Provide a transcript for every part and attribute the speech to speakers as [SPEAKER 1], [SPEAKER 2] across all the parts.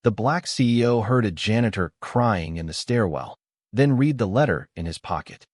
[SPEAKER 1] The black CEO heard a janitor crying in the stairwell, then read the letter in his pocket.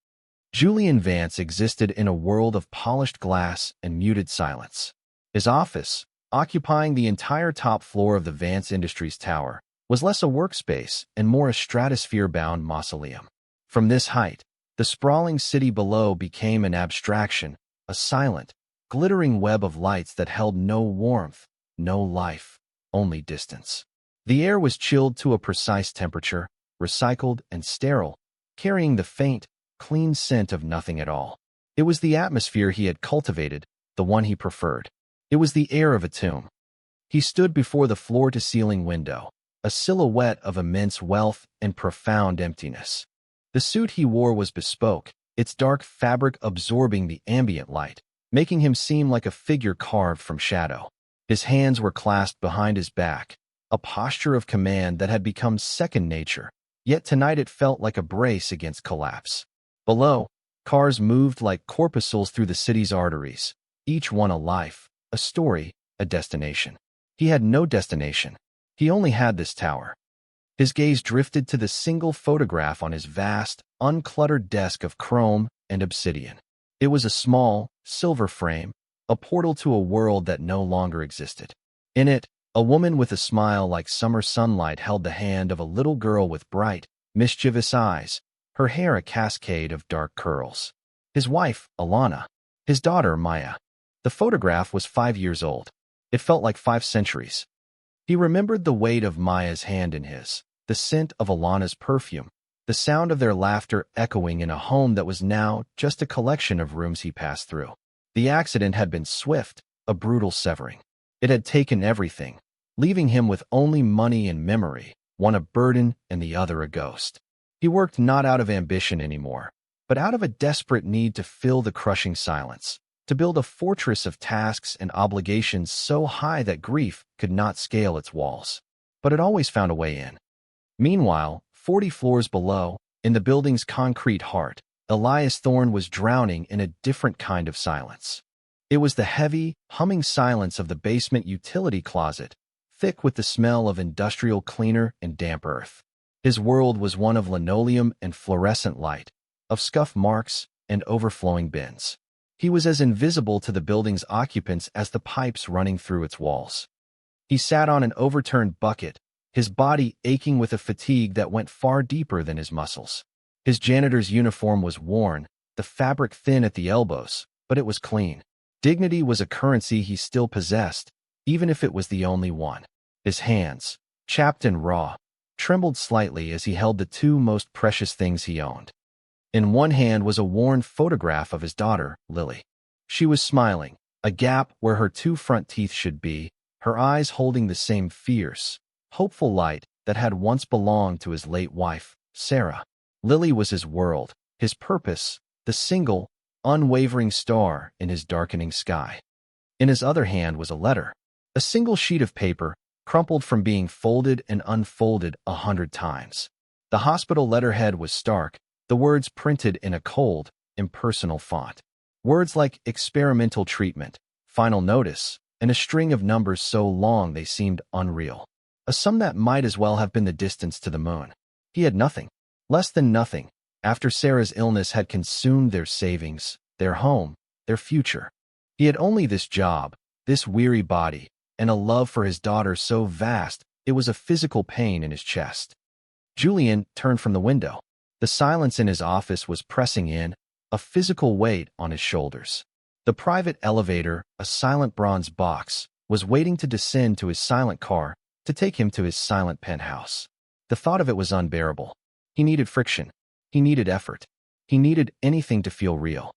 [SPEAKER 1] Julian Vance existed in a world of polished glass and muted silence. His office, occupying the entire top floor of the Vance Industries Tower, was less a workspace and more a stratosphere-bound mausoleum. From this height, the sprawling city below became an abstraction, a silent, glittering web of lights that held no warmth, no life, only distance. The air was chilled to a precise temperature, recycled and sterile, carrying the faint, clean scent of nothing at all. It was the atmosphere he had cultivated, the one he preferred. It was the air of a tomb. He stood before the floor-to-ceiling window, a silhouette of immense wealth and profound emptiness. The suit he wore was bespoke, its dark fabric absorbing the ambient light, making him seem like a figure carved from shadow. His hands were clasped behind his back, a posture of command that had become second nature, yet tonight it felt like a brace against collapse. Below, cars moved like corpuscles through the city's arteries, each one a life, a story, a destination. He had no destination. He only had this tower. His gaze drifted to the single photograph on his vast, uncluttered desk of chrome and obsidian. It was a small, silver frame, a portal to a world that no longer existed. In it, a woman with a smile like summer sunlight held the hand of a little girl with bright, mischievous eyes, her hair a cascade of dark curls. His wife, Alana. His daughter, Maya. The photograph was 5 years old. It felt like 5 centuries. He remembered the weight of Maya's hand in his, the scent of Alana's perfume, the sound of their laughter echoing in a home that was now just a collection of rooms he passed through. The accident had been swift, a brutal severing. It had taken everything, leaving him with only money and memory, one a burden and the other a ghost. He worked not out of ambition anymore, but out of a desperate need to fill the crushing silence, to build a fortress of tasks and obligations so high that grief could not scale its walls. But it always found a way in. Meanwhile, 40 floors below, in the building's concrete heart, Elias Thorne was drowning in a different kind of silence. It was the heavy, humming silence of the basement utility closet, thick with the smell of industrial cleaner and damp earth. His world was one of linoleum and fluorescent light, of scuff marks and overflowing bins. He was as invisible to the building's occupants as the pipes running through its walls. He sat on an overturned bucket, his body aching with a fatigue that went far deeper than his muscles. His janitor's uniform was worn, the fabric thin at the elbows, but it was clean. Dignity was a currency he still possessed, even if it was the only one. His hands, chapped and raw, trembled slightly as he held the 2 most precious things he owned. In one hand was a worn photograph of his daughter, Lily. She was smiling, a gap where her 2 front teeth should be, her eyes holding the same fierce, hopeful light that had once belonged to his late wife, Sarah. Lily was his world, his purpose, the single, unwavering star in his darkening sky. In his other hand was a letter, a single sheet of paper, crumpled from being folded and unfolded 100 times. The hospital letterhead was stark, the words printed in a cold, impersonal font. Words like experimental treatment, final notice, and a string of numbers so long they seemed unreal. A sum that might as well have been the distance to the moon. He had nothing, less than nothing, after Sarah's illness had consumed their savings, their home, their future. He had only this job, this weary body, and a love for his daughter so vast it was a physical pain in his chest. Julian turned from the window. The silence in his office was pressing in, a physical weight on his shoulders. The private elevator, a silent bronze box, was waiting to descend to his silent car to take him to his silent penthouse. The thought of it was unbearable. He needed friction. He needed effort. He needed anything to feel real.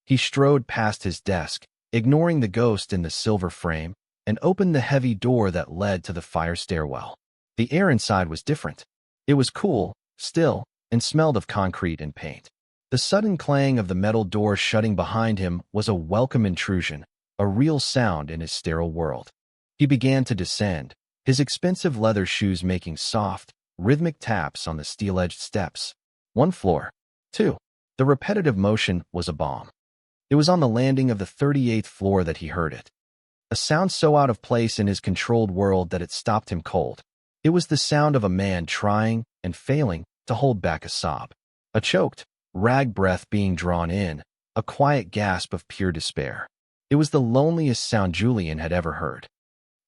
[SPEAKER 1] He strode past his desk, ignoring the ghost in the silver frame, and opened the heavy door that led to the fire stairwell. The air inside was different. It was cool, still, and smelled of concrete and paint. The sudden clang of the metal door shutting behind him was a welcome intrusion, a real sound in his sterile world. He began to descend, his expensive leather shoes making soft, rhythmic taps on the steel-edged steps. 1 floor. 2. The repetitive motion was a balm. It was on the landing of the 38th floor that he heard it. A sound so out of place in his controlled world that it stopped him cold. It was the sound of a man trying and failing to hold back a sob. A choked, rag breath being drawn in, a quiet gasp of pure despair. It was the loneliest sound Julian had ever heard.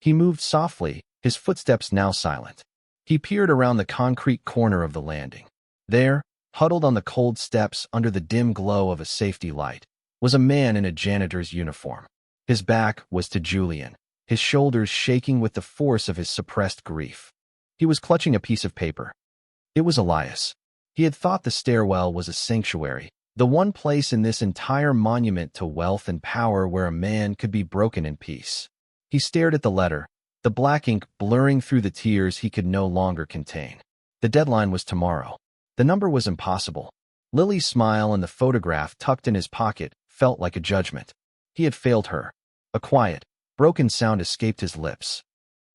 [SPEAKER 1] He moved softly, his footsteps now silent. He peered around the concrete corner of the landing. There, huddled on the cold steps under the dim glow of a safety light, was a man in a janitor's uniform. His back was to Julian, his shoulders shaking with the force of his suppressed grief. He was clutching a piece of paper. It was Elias. He had thought the stairwell was a sanctuary, the one place in this entire monument to wealth and power where a man could be broken in peace. He stared at the letter, the black ink blurring through the tears he could no longer contain. The deadline was tomorrow. The number was impossible. Lily's smile and the photograph tucked in his pocket felt like a judgment. He had failed her. A quiet, broken sound escaped his lips.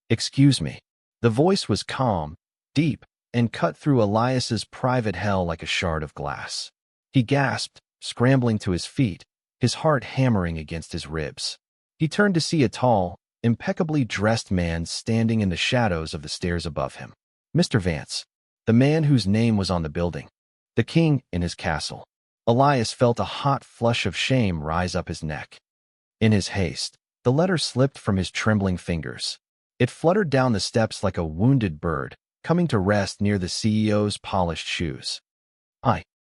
[SPEAKER 1] "Excuse me." The voice was calm, deep, and cut through Elias's private hell like a shard of glass. He gasped, scrambling to his feet, his heart hammering against his ribs. He turned to see a tall, impeccably dressed man standing in the shadows of the stairs above him. Mr. Vance, the man whose name was on the building, the king in his castle. Elias felt a hot flush of shame rise up his neck. In his haste, the letter slipped from his trembling fingers. It fluttered down the steps like a wounded bird, coming to rest near the CEO's polished shoes.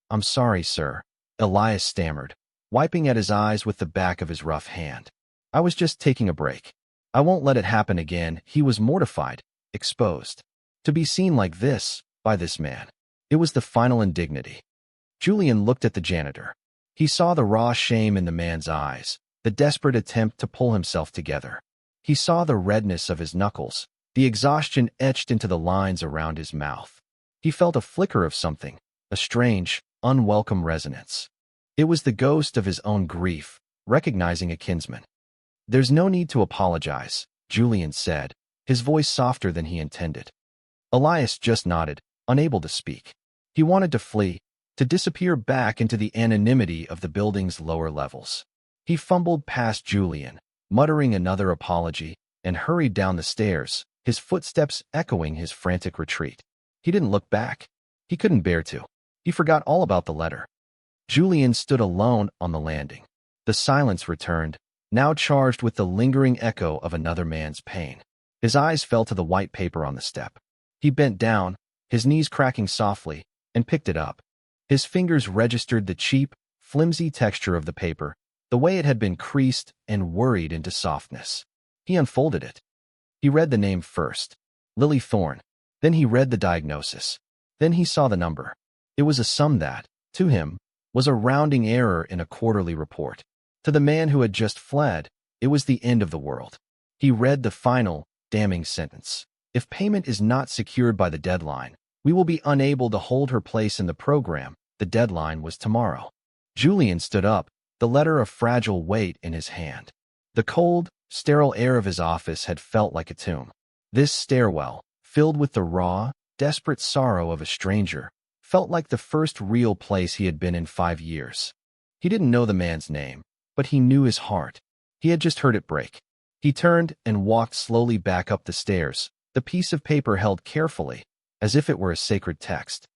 [SPEAKER 1] I'm sorry, sir," Elias stammered, wiping at his eyes with the back of his rough hand. "I was just taking a break. I won't let it happen again." He was mortified, exposed. To be seen like this, by this man. It was the final indignity. Julian looked at the janitor. He saw the raw shame in the man's eyes, the desperate attempt to pull himself together. He saw the redness of his knuckles, the exhaustion etched into the lines around his mouth. He felt a flicker of something, a strange, unwelcome resonance. It was the ghost of his own grief, recognizing a kinsman. "There's no need to apologize," Julian said, his voice softer than he intended. Elias just nodded, unable to speak. He wanted to flee, to disappear back into the anonymity of the building's lower levels. He fumbled past Julian, muttering another apology, and hurried down the stairs, his footsteps echoing his frantic retreat. He didn't look back. He couldn't bear to. He forgot all about the letter. Julian stood alone on the landing. The silence returned, now charged with the lingering echo of another man's pain. His eyes fell to the white paper on the step. He bent down, his knees cracking softly, and picked it up. His fingers registered the cheap, flimsy texture of the paper, the way it had been creased and worried into softness. He unfolded it. He read the name first, Lily Thorne. Then he read the diagnosis. Then he saw the number. It was a sum that, to him, was a rounding error in a quarterly report. To the man who had just fled, it was the end of the world. He read the final, damning sentence. "If payment is not secured by the deadline, we will be unable to hold her place in the program." The deadline was tomorrow. Julian stood up, the letter a fragile weight in his hand. The cold, sterile air of his office had felt like a tomb. This stairwell, filled with the raw, desperate sorrow of a stranger, felt like the first real place he had been in 5 years. He didn't know the man's name, but he knew his heart. He had just heard it break. He turned and walked slowly back up the stairs, the piece of paper held carefully, as if it were a sacred text.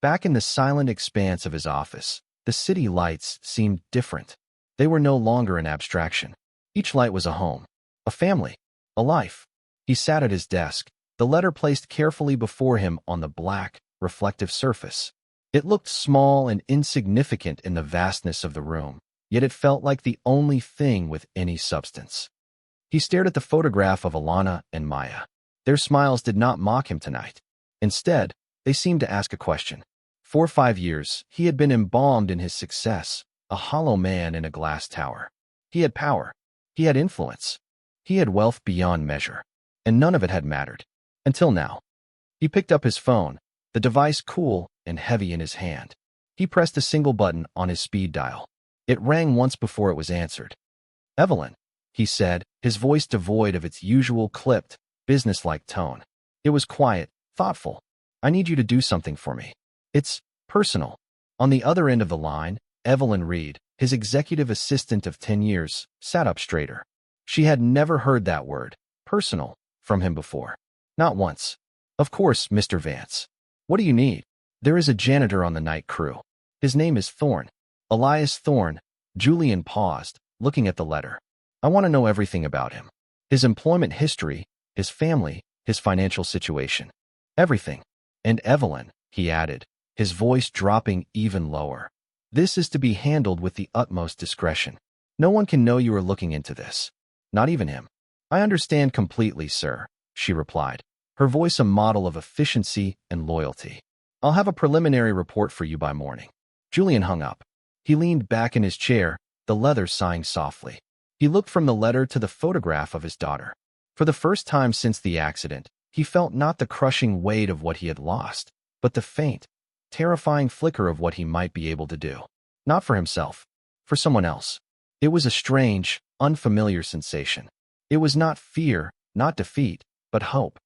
[SPEAKER 1] Back in the silent expanse of his office, the city lights seemed different. They were no longer an abstraction. Each light was a home, a family, a life. He sat at his desk, the letter placed carefully before him on the black, reflective surface. It looked small and insignificant in the vastness of the room, yet it felt like the only thing with any substance. He stared at the photograph of Alana and Maya. Their smiles did not mock him tonight. Instead, they seemed to ask a question. For 5 years, he had been embalmed in his success, a hollow man in a glass tower. He had power. He had influence. He had wealth beyond measure. And none of it had mattered. Until now. He picked up his phone, the device cool and heavy in his hand. He pressed a single button on his speed dial. It rang once before it was answered. "Evelyn," he said, his voice devoid of its usual clipped, businesslike tone. It was quiet, thoughtful. "I need you to do something for me. It's personal." On the other end of the line, Evelyn Reed, his executive assistant of 10 years, sat up straighter. She had never heard that word, personal, from him before. Not once. Of course, Mr. Vance. What do you need? There is a janitor on the night crew. His name is Thorne. Elias Thorne. Julian paused, looking at the letter. I want to know everything about him. His employment history, his family, his financial situation. Everything. And Evelyn, he added, his voice dropping even lower. This is to be handled with the utmost discretion. No one can know you are looking into this. Not even him. I understand completely, sir, she replied, her voice a model of efficiency and loyalty. I'll have a preliminary report for you by morning. Julian hung up. He leaned back in his chair, the leather sighing softly. He looked from the letter to the photograph of his daughter. For the first time since the accident, he felt not the crushing weight of what he had lost, but the faint, terrifying flicker of what he might be able to do. Not for himself, for someone else. It was a strange, unfamiliar sensation. It was not fear, not defeat, but hope.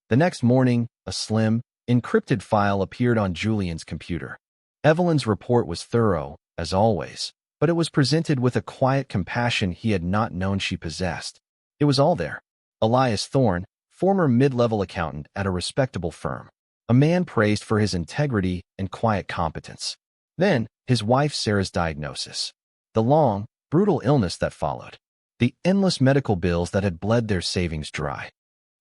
[SPEAKER 1] The next morning, a slim, encrypted file appeared on Julian's computer. Evelyn's report was thorough, as always, but it was presented with a quiet compassion he had not known she possessed. It was all there. Elias Thorne, former mid-level accountant at a respectable firm. A man praised for his integrity and quiet competence. Then, his wife Sarah's diagnosis. The long, brutal illness that followed. The endless medical bills that had bled their savings dry.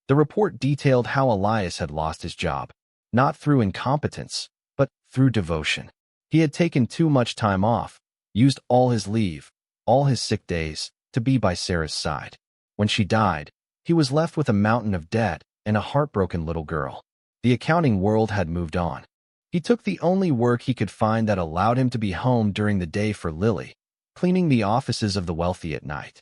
[SPEAKER 1] The report detailed how Elias had lost his job, not through incompetence, but through devotion. He had taken too much time off, used all his leave, all his sick days, to be by Sarah's side. When she died, he was left with a mountain of debt and a heartbroken little girl. The accounting world had moved on. He took the only work he could find that allowed him to be home during the day for Lily, cleaning the offices of the wealthy at night.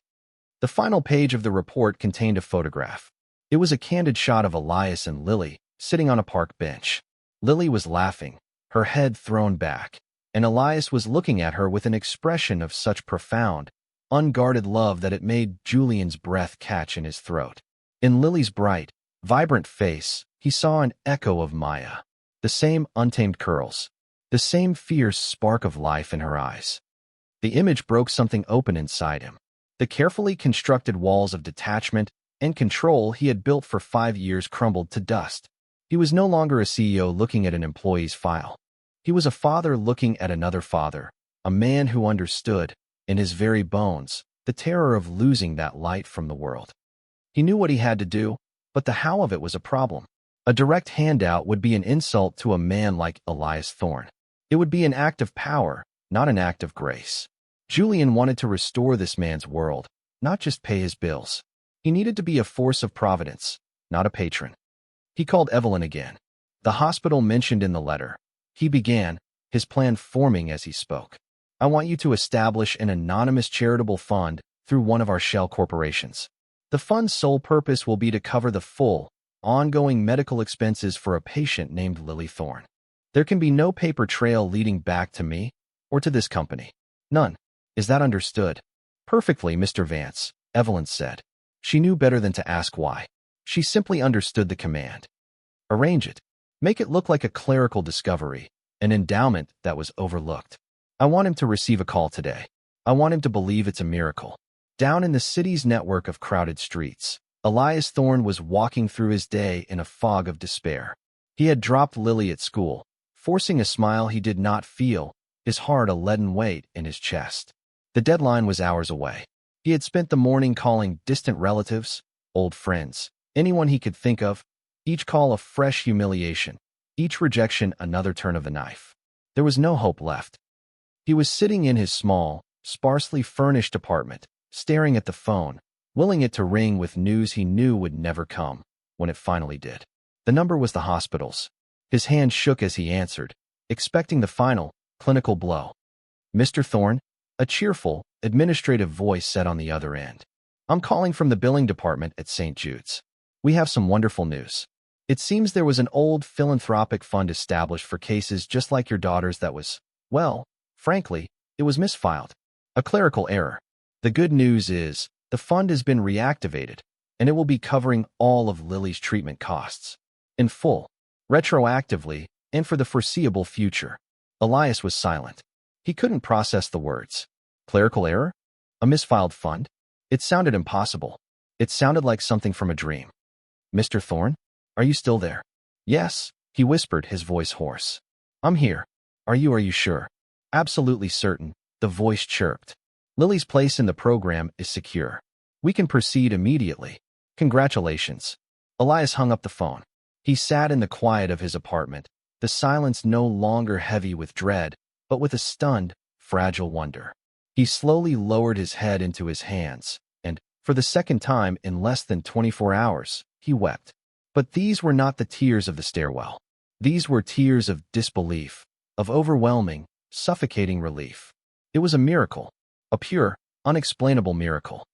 [SPEAKER 1] The final page of the report contained a photograph. It was a candid shot of Elias and Lily, sitting on a park bench. Lily was laughing, her head thrown back, and Elias was looking at her with an expression of such profound, unguarded love that it made Julian's breath catch in his throat. In Lily's bright, vibrant face, he saw an echo of Maya. The same untamed curls, the same fierce spark of life in her eyes. The image broke something open inside him. The carefully constructed walls of detachment and control he had built for 5 years crumbled to dust. He was no longer a CEO looking at an employee's file. He was a father looking at another father, a man who understood, in his very bones, the terror of losing that light from the world. He knew what he had to do, but the how of it was a problem. A direct handout would be an insult to a man like Elias Thorne. It would be an act of power, not an act of grace. Julian wanted to restore this man's world, not just pay his bills. He needed to be a force of providence, not a patron. He called Evelyn again. The hospital mentioned in the letter. He began, his plan forming as he spoke. I want you to establish an anonymous charitable fund through one of our shell corporations. The fund's sole purpose will be to cover the full, ongoing medical expenses for a patient named Lily Thorne. There can be no paper trail leading back to me or to this company. None. Is that understood? Perfectly, Mr. Vance, Evelyn said. She knew better than to ask why. She simply understood the command. Arrange it. Make it look like a clerical discovery, an endowment that was overlooked. I want him to receive a call today. I want him to believe it's a miracle. Down in the city's network of crowded streets, Elias Thorne was walking through his day in a fog of despair. He had dropped Lily at school, forcing a smile he did not feel, his heart a leaden weight in his chest. The deadline was hours away. He had spent the morning calling distant relatives, old friends, anyone he could think of, each call a fresh humiliation, each rejection another turn of the knife. There was no hope left. He was sitting in his small, sparsely furnished apartment, staring at the phone, willing it to ring with news he knew would never come, when it finally did. The number was the hospital's. His hand shook as he answered, expecting the final, clinical blow. Mr. Thorne, a cheerful, administrative voice said on the other end. I'm calling from the billing department at St. Jude's. We have some wonderful news. It seems there was an old philanthropic fund established for cases just like your daughter's that was, well, frankly, it was misfiled. A clerical error. The good news is, the fund has been reactivated, and it will be covering all of Lily's treatment costs. In full, retroactively, and for the foreseeable future. Elias was silent. He couldn't process the words. Clerical error? A misfiled fund? It sounded impossible. It sounded like something from a dream. Mr. Thorne? Are you still there? Yes, he whispered, his voice hoarse. I'm here. Are you sure? Absolutely certain, the voice chirped. Lily's place in the program is secure. We can proceed immediately. Congratulations. Elias hung up the phone. He sat in the quiet of his apartment, the silence no longer heavy with dread, but with a stunned, fragile wonder. He slowly lowered his head into his hands, and, for the second time in less than 24 hours, he wept. But these were not the tears of the stairwell. These were tears of disbelief, of overwhelming, suffocating relief. It was a miracle, a pure, unexplainable miracle.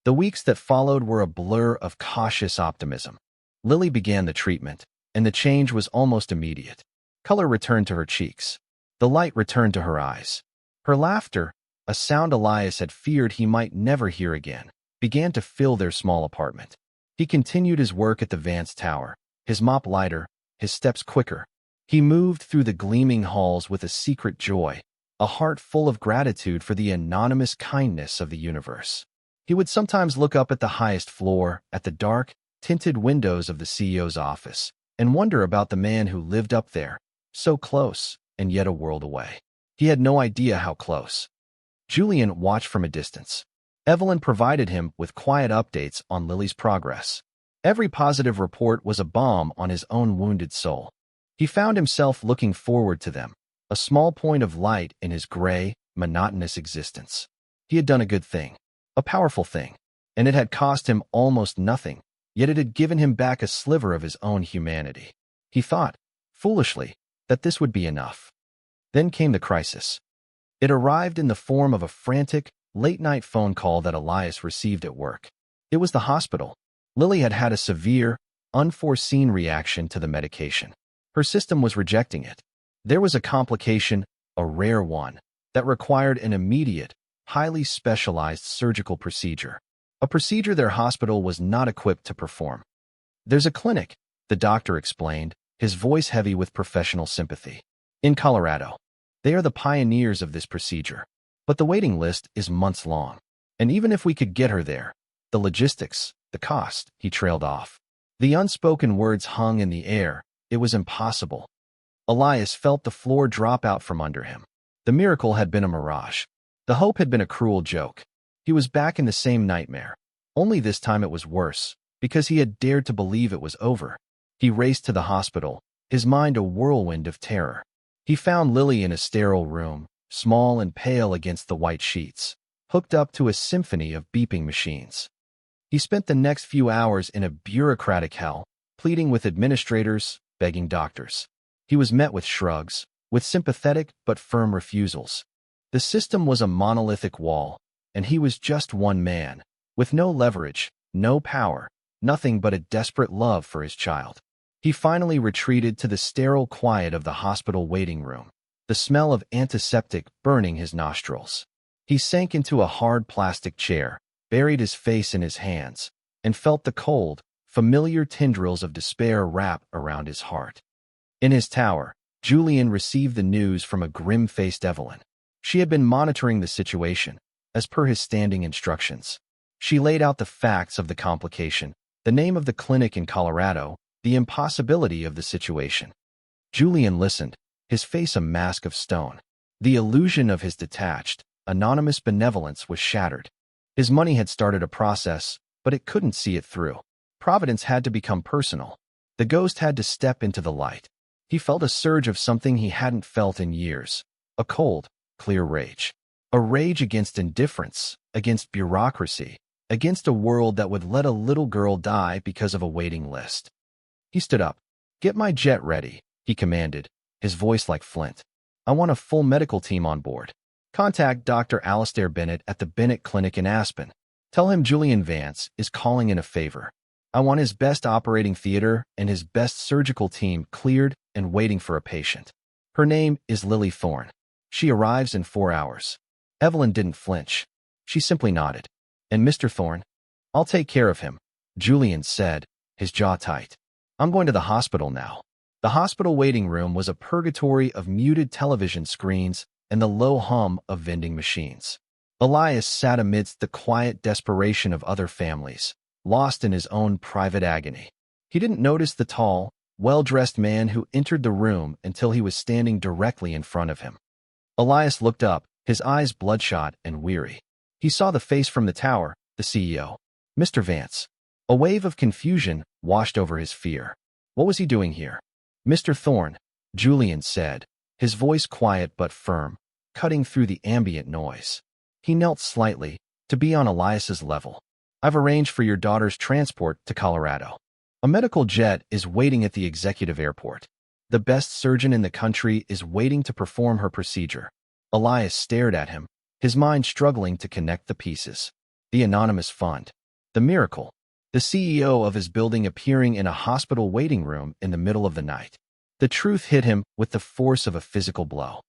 [SPEAKER 1] The weeks that followed were a blur of cautious optimism. Lily began the treatment, and the change was almost immediate. Color returned to her cheeks. The light returned to her eyes. Her laughter, a sound Elias had feared he might never hear again, began to fill their small apartment. He continued his work at the Vance Tower, his mop lighter, his steps quicker. He moved through the gleaming halls with a secret joy, a heart full of gratitude for the anonymous kindness of the universe. He would sometimes look up at the highest floor, at the dark, tinted windows of the CEO's office, and wonder about the man who lived up there, so close, and yet a world away. He had no idea how close. Julian watched from a distance. Evelyn provided him with quiet updates on Lily's progress. Every positive report was a balm on his own wounded soul. He found himself looking forward to them, a small point of light in his gray, monotonous existence. He had done a good thing, a powerful thing, and it had cost him almost nothing, yet it had given him back a sliver of his own humanity. He thought, foolishly, that this would be enough. Then came the crisis. It arrived in the form of a frantic, late-night phone call that Elias received at work. It was the hospital. Lily had had a severe, unforeseen reaction to the medication. Her system was rejecting it. There was a complication, a rare one, that required an immediate, highly specialized surgical procedure. A procedure their hospital was not equipped to perform. There's a clinic, the doctor explained, his voice heavy with professional sympathy. In Colorado. They are the pioneers of this procedure. But the waiting list is months long. And even if we could get her there, the logistics, the cost, he trailed off. The unspoken words hung in the air. It was impossible. Elias felt the floor drop out from under him. The miracle had been a mirage. The hope had been a cruel joke. He was back in the same nightmare. Only this time it was worse, because he had dared to believe it was over. He raced to the hospital, his mind a whirlwind of terror. He found Lily in a sterile room, small and pale against the white sheets, hooked up to a symphony of beeping machines. He spent the next few hours in a bureaucratic hell, pleading with administrators, begging doctors. He was met with shrugs, with sympathetic but firm refusals. The system was a monolithic wall, and he was just one man, with no leverage, no power, nothing but a desperate love for his child. He finally retreated to the sterile quiet of the hospital waiting room, the smell of antiseptic burning his nostrils. He sank into a hard plastic chair, buried his face in his hands, and felt the cold, familiar tendrils of despair wrap around his heart. In his tower, Julian received the news from a grim-faced Evelyn. She had been monitoring the situation, as per his standing instructions. She laid out the facts of the complication, the name of the clinic in Colorado, the impossibility of the situation. Julian listened, his face a mask of stone. The illusion of his detached, anonymous benevolence was shattered. His money had started a process, but it couldn't see it through. Providence had to become personal. The ghost had to step into the light. He felt a surge of something he hadn't felt in years. A cold, clear rage. A rage against indifference, against bureaucracy, against a world that would let a little girl die because of a waiting list. He stood up. "Get my jet ready," he commanded, his voice like flint. "I want a full medical team on board. Contact Dr. Alistair Bennett at the Bennett Clinic in Aspen. Tell him Julian Vance is calling in a favor. I want his best operating theater and his best surgical team cleared and waiting for a patient. Her name is Lily Thorne. She arrives in 4 hours." Evelyn didn't flinch. She simply nodded. "And Mr. Thorne?" "I'll take care of him," Julian said, his jaw tight. "I'm going to the hospital now." The hospital waiting room was a purgatory of muted television screens and the low hum of vending machines. Elias sat amidst the quiet desperation of other families, lost in his own private agony. He didn't notice the tall, well-dressed man who entered the room until he was standing directly in front of him. Elias looked up, his eyes bloodshot and weary. He saw the face from the tower, the CEO. Mr. Vance. A wave of confusion washed over his fear. What was he doing here? Mr. Thorne, Julian said, his voice quiet but firm, cutting through the ambient noise. He knelt slightly, to be on Elias's level. I've arranged for your daughter's transport to Colorado. A medical jet is waiting at the executive airport. The best surgeon in the country is waiting to perform her procedure. Elias stared at him, his mind struggling to connect the pieces. The anonymous fund. The miracle. The CEO of his building appearing in a hospital waiting room in the middle of the night. The truth hit him with the force of a physical blow.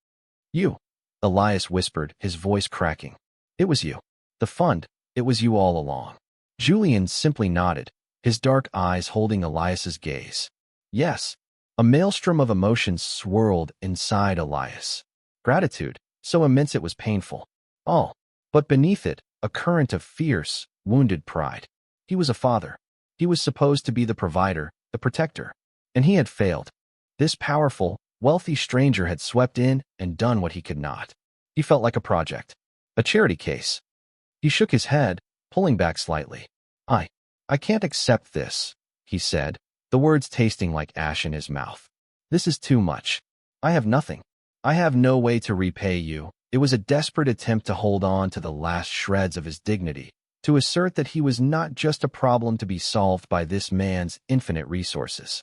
[SPEAKER 1] You, Elias whispered, his voice cracking. It was you. The fund, it was you all along. Julian simply nodded, his dark eyes holding Elias's gaze. Yes. A maelstrom of emotions swirled inside Elias. Gratitude, so immense it was painful. All. But beneath it, a current of fierce, wounded pride. He was a father. He was supposed to be the provider, the protector. And he had failed. This powerful, wealthy stranger had swept in and done what he could not. He felt like a project. A charity case. He shook his head, pulling back slightly. I can't accept this, he said, the words tasting like ash in his mouth. This is too much. I have nothing. I have no way to repay you. It was a desperate attempt to hold on to the last shreds of his dignity, to assert that he was not just a problem to be solved by this man's infinite resources.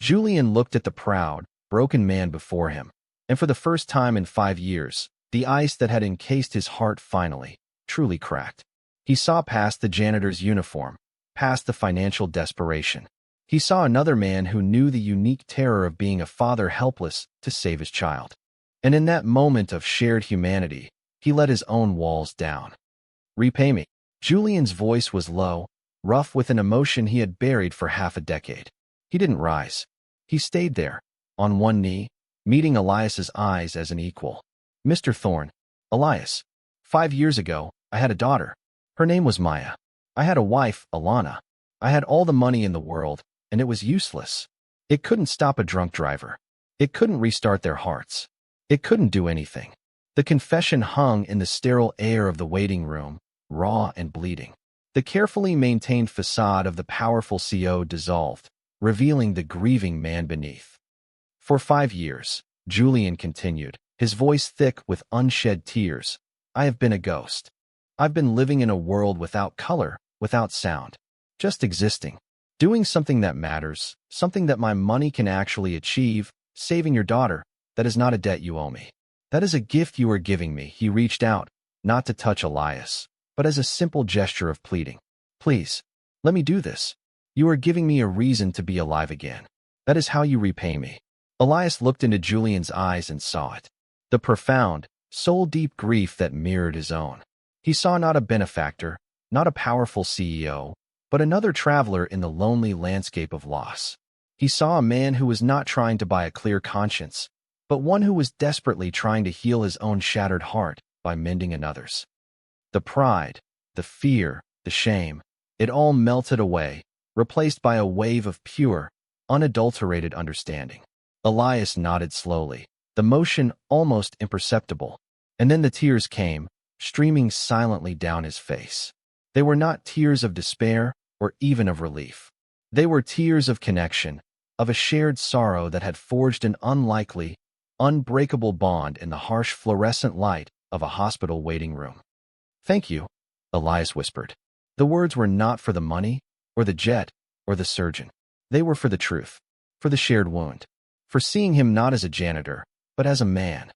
[SPEAKER 1] Julian looked at the proud, broken man before him, and for the first time in 5 years, the ice that had encased his heart finally, truly cracked. He saw past the janitor's uniform, past the financial desperation. He saw another man who knew the unique terror of being a father helpless to save his child. And in that moment of shared humanity, he let his own walls down. Repay me. Julian's voice was low, rough with an emotion he had buried for half a decade. He didn't rise. He stayed there, on one knee, meeting Elias's eyes as an equal. Mr. Thorne, Elias, 5 years ago, I had a daughter. Her name was Maya. I had a wife, Alana. I had all the money in the world, and it was useless. It couldn't stop a drunk driver. It couldn't restart their hearts. It couldn't do anything. The confession hung in the sterile air of the waiting room, raw and bleeding. The carefully maintained facade of the powerful CO dissolved, revealing the grieving man beneath. For 5 years, Julian continued, his voice thick with unshed tears, I have been a ghost. I've been living in a world without color, without sound, just existing, doing something that matters, something that my money can actually achieve, saving your daughter. That is not a debt you owe me. That is a gift you are giving me. He reached out, not to touch Elias, but as a simple gesture of pleading. Please, let me do this. You are giving me a reason to be alive again. That is how you repay me. Elias looked into Julian's eyes and saw it. The profound, soul-deep grief that mirrored his own. He saw not a benefactor, not a powerful CEO, but another traveler in the lonely landscape of loss. He saw a man who was not trying to buy a clear conscience, but one who was desperately trying to heal his own shattered heart by mending another's. The pride, the fear, the shame, it all melted away, replaced by a wave of pure, unadulterated understanding. Elias nodded slowly, the motion almost imperceptible, and then the tears came, streaming silently down his face. They were not tears of despair or even of relief. They were tears of connection, of a shared sorrow that had forged an unlikely, unbreakable bond in the harsh fluorescent light of a hospital waiting room. Thank you, Elias whispered. The words were not for the money, or the jet, or the surgeon. They were for the truth, for the shared wound, for seeing him not as a janitor, but as a man.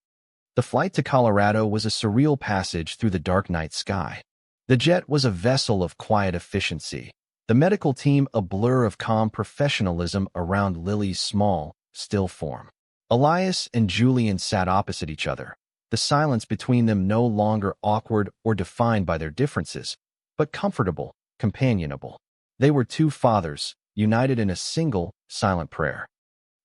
[SPEAKER 1] The flight to Colorado was a surreal passage through the dark night sky. The jet was a vessel of quiet efficiency, the medical team a blur of calm professionalism around Lily's small, still form. Elias and Julian sat opposite each other, the silence between them no longer awkward or defined by their differences, but comfortable, companionable. They were two fathers, united in a single, silent prayer.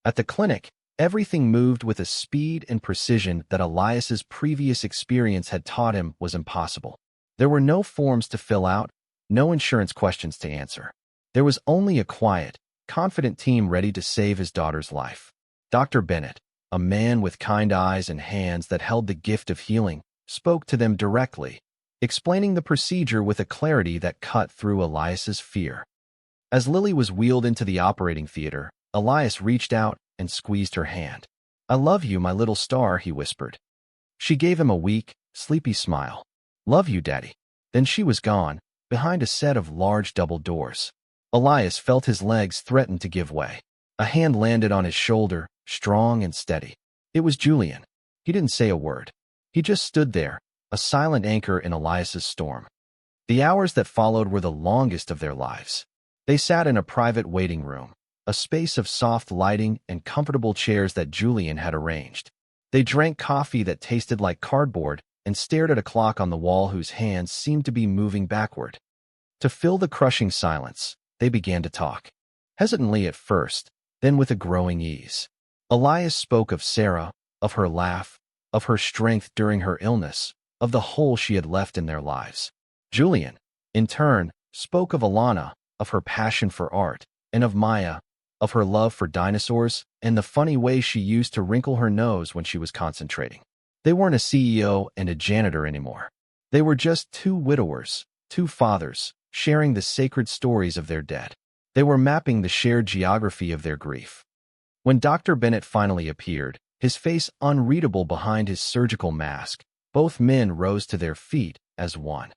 [SPEAKER 1] At the clinic, everything moved with a speed and precision that Elias's previous experience had taught him was impossible. There were no forms to fill out, no insurance questions to answer. There was only a quiet, confident team ready to save his daughter's life. Dr. Bennett, a man with kind eyes and hands that held the gift of healing, spoke to them directly, explaining the procedure with a clarity that cut through Elias's fear. As Lily was wheeled into the operating theater, Elias reached out and squeezed her hand. "I love you, my little star," he whispered. She gave him a weak, sleepy smile. "Love you, Daddy." Then she was gone, behind a set of large double doors. Elias felt his legs threaten to give way. A hand landed on his shoulder, strong and steady. It was Julian. He didn't say a word. He just stood there, a silent anchor in Elias's storm. The hours that followed were the longest of their lives. They sat in a private waiting room, a space of soft lighting and comfortable chairs that Julian had arranged. They drank coffee that tasted like cardboard and stared at a clock on the wall whose hands seemed to be moving backward. To fill the crushing silence, they began to talk. Hesitantly at first, then with a growing ease. Elias spoke of Sarah, of her laugh, of her strength during her illness, of the hole she had left in their lives. Julian, in turn, spoke of Alana, of her passion for art, and of Maya, of her love for dinosaurs and the funny way she used to wrinkle her nose when she was concentrating. They weren't a CEO and a janitor anymore. They were just two widowers, two fathers, sharing the sacred stories of their dead. They were mapping the shared geography of their grief. When Dr. Bennett finally appeared, his face unreadable behind his surgical mask, both men rose to their feet as one.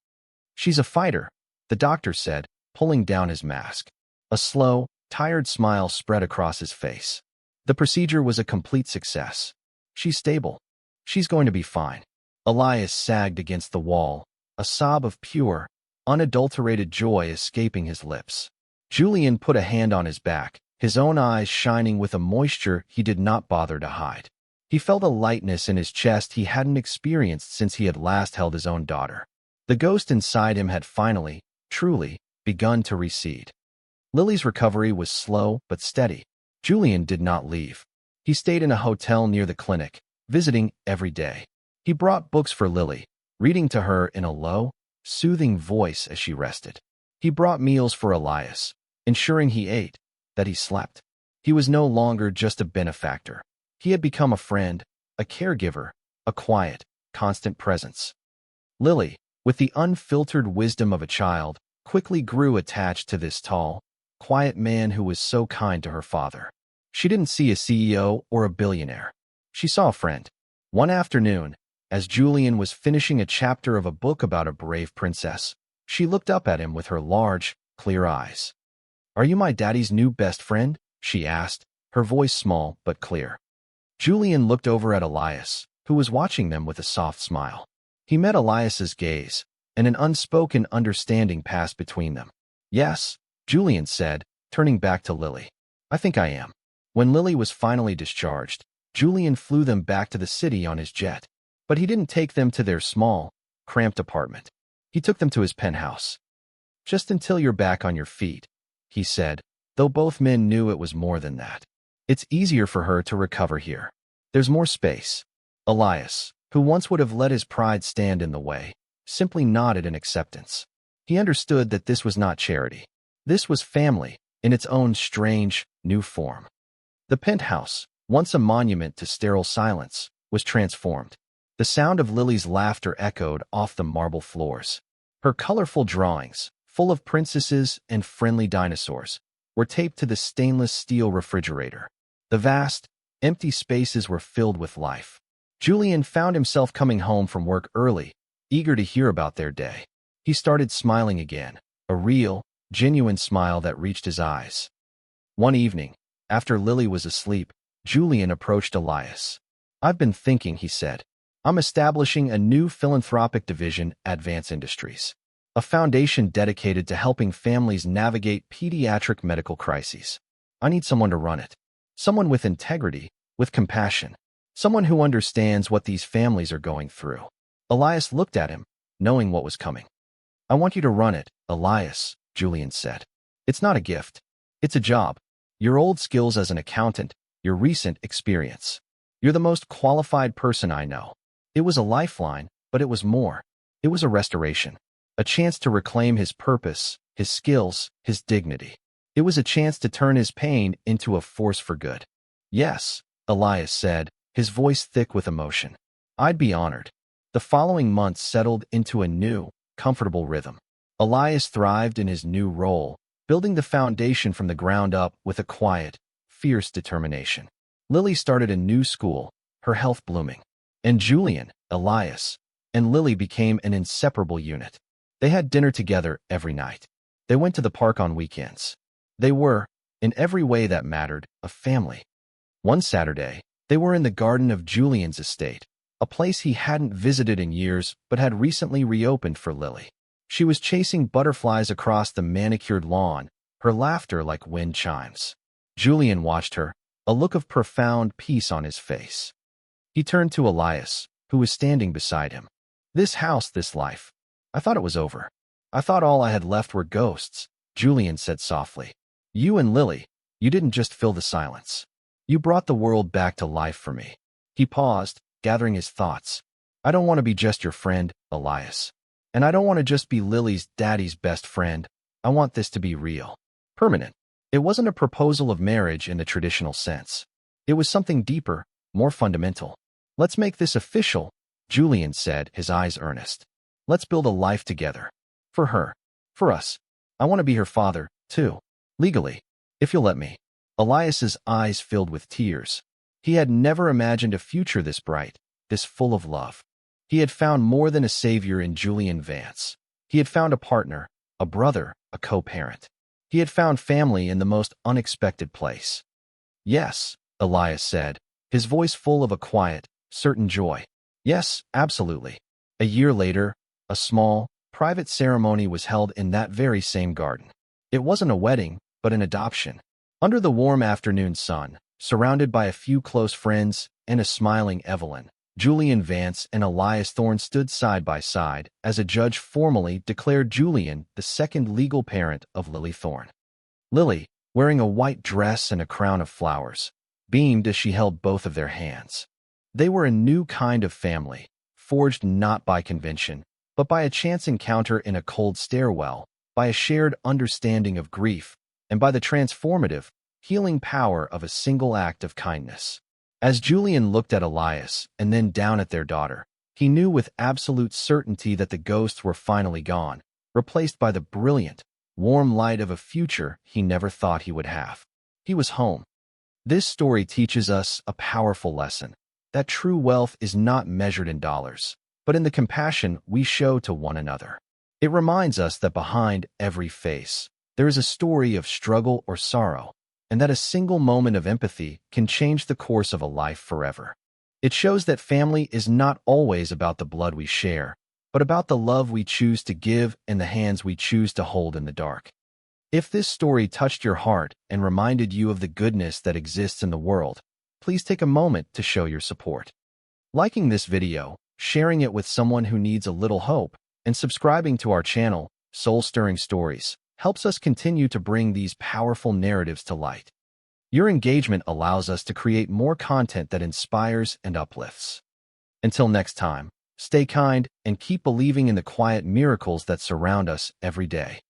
[SPEAKER 1] "She's a fighter," the doctor said, pulling down his mask. A slow, tired smile spread across his face. "The procedure was a complete success. She's stable. She's going to be fine." Elias sagged against the wall, a sob of pure, unadulterated joy escaping his lips. Julian put a hand on his back, his own eyes shining with a moisture he did not bother to hide. He felt a lightness in his chest he hadn't experienced since he had last held his own daughter. The ghost inside him had finally, truly, begun to recede. Lily's recovery was slow but steady. Julian did not leave. He stayed in a hotel near the clinic, visiting every day. He brought books for Lily, reading to her in a low, soothing voice as she rested. He brought meals for Elias, ensuring he ate, that he slept. He was no longer just a benefactor. He had become a friend, a caregiver, a quiet, constant presence. Lily, with the unfiltered wisdom of a child, quickly grew attached to this tall, quiet man who was so kind to her father. She didn't see a CEO or a billionaire. She saw a friend. One afternoon, as Julian was finishing a chapter of a book about a brave princess, she looked up at him with her large, clear eyes. "Are you my daddy's new best friend?" she asked, her voice small but clear. Julian looked over at Elias, who was watching them with a soft smile. He met Elias's gaze, and an unspoken understanding passed between them. "Yes," Julian said, turning back to Lily. "I think I am." When Lily was finally discharged, Julian flew them back to the city on his jet. But he didn't take them to their small, cramped apartment. He took them to his penthouse. "Just until you're back on your feet," he said, though both men knew it was more than that. "It's easier for her to recover here. There's more space." Elias, who once would have let his pride stand in the way, simply nodded in acceptance. He understood that this was not charity. This was family, in its own strange, new form. The penthouse, once a monument to sterile silence, was transformed. The sound of Lily's laughter echoed off the marble floors. Her colorful drawings, full of princesses and friendly dinosaurs, were taped to the stainless steel refrigerator. The vast, empty spaces were filled with life. Julian found himself coming home from work early, eager to hear about their day. He started smiling again, a real, genuine smile that reached his eyes. One evening, after Lily was asleep, Julian approached Elias. "I've been thinking," he said. "I'm establishing a new philanthropic division at Vance Industries, a foundation dedicated to helping families navigate pediatric medical crises. I need someone to run it. Someone with integrity, with compassion. Someone who understands what these families are going through." Elias looked at him, knowing what was coming. "I want you to run it, Elias," Julian said. "It's not a gift. It's a job. Your old skills as an accountant, your recent experience. You're the most qualified person I know." It was a lifeline, but it was more. It was a restoration, a chance to reclaim his purpose, his skills, his dignity. It was a chance to turn his pain into a force for good. Yes, Elias said, his voice thick with emotion. I'd be honored. The following months settled into a new, comfortable rhythm. Elias thrived in his new role, building the foundation from the ground up with a quiet, fierce determination. Lily started a new school, her health blooming. And Julian, Elias, and Lily became an inseparable unit. They had dinner together every night. They went to the park on weekends. They were, in every way that mattered, a family. One Saturday, they were in the garden of Julian's estate, a place he hadn't visited in years but had recently reopened for Lily. She was chasing butterflies across the manicured lawn, her laughter like wind chimes. Julian watched her, a look of profound peace on his face. He turned to Elias, who was standing beside him. This house, this life. I thought it was over. I thought all I had left were ghosts, Julian said softly. You and Lily, you didn't just fill the silence. You brought the world back to life for me. He paused, gathering his thoughts. I don't want to be just your friend, Elias. And I don't want to just be Lily's daddy's best friend. I want this to be real. Permanent. It wasn't a proposal of marriage in the traditional sense. It was something deeper, more fundamental. Let's make this official, Julian said, his eyes earnest. Let's build a life together. For her. For us. I want to be her father, too. Legally. If you'll let me. Elias's eyes filled with tears. He had never imagined a future this bright, this full of love. He had found more than a savior in Julian Vance. He had found a partner, a brother, a co-parent. He had found family in the most unexpected place. Yes, Elias said, his voice full of a quiet, certain joy. Yes, absolutely. A year later, a small, private ceremony was held in that very same garden. It wasn't a wedding, but an adoption. Under the warm afternoon sun, surrounded by a few close friends and a smiling Evelyn, Julian Vance and Elias Thorne stood side by side as a judge formally declared Julian the second legal parent of Lily Thorne. Lily, wearing a white dress and a crown of flowers, beamed as she held both of their hands. They were a new kind of family, forged not by convention, but by a chance encounter in a cold stairwell, by a shared understanding of grief, and by the transformative, healing power of a single act of kindness. As Julian looked at Elias and then down at their daughter, he knew with absolute certainty that the ghosts were finally gone, replaced by the brilliant, warm light of a future he never thought he would have. He was home. This story teaches us a powerful lesson, that true wealth is not measured in dollars, but in the compassion we show to one another. It reminds us that behind every face, there is a story of struggle or sorrow, and that a single moment of empathy can change the course of a life forever. It shows that family is not always about the blood we share, but about the love we choose to give and the hands we choose to hold in the dark. If this story touched your heart and reminded you of the goodness that exists in the world, please take a moment to show your support. Liking this video, sharing it with someone who needs a little hope, and subscribing to our channel, Soul-Stirring Stories, helps us continue to bring these powerful narratives to light. Your engagement allows us to create more content that inspires and uplifts. Until next time, stay kind and keep believing in the quiet miracles that surround us every day.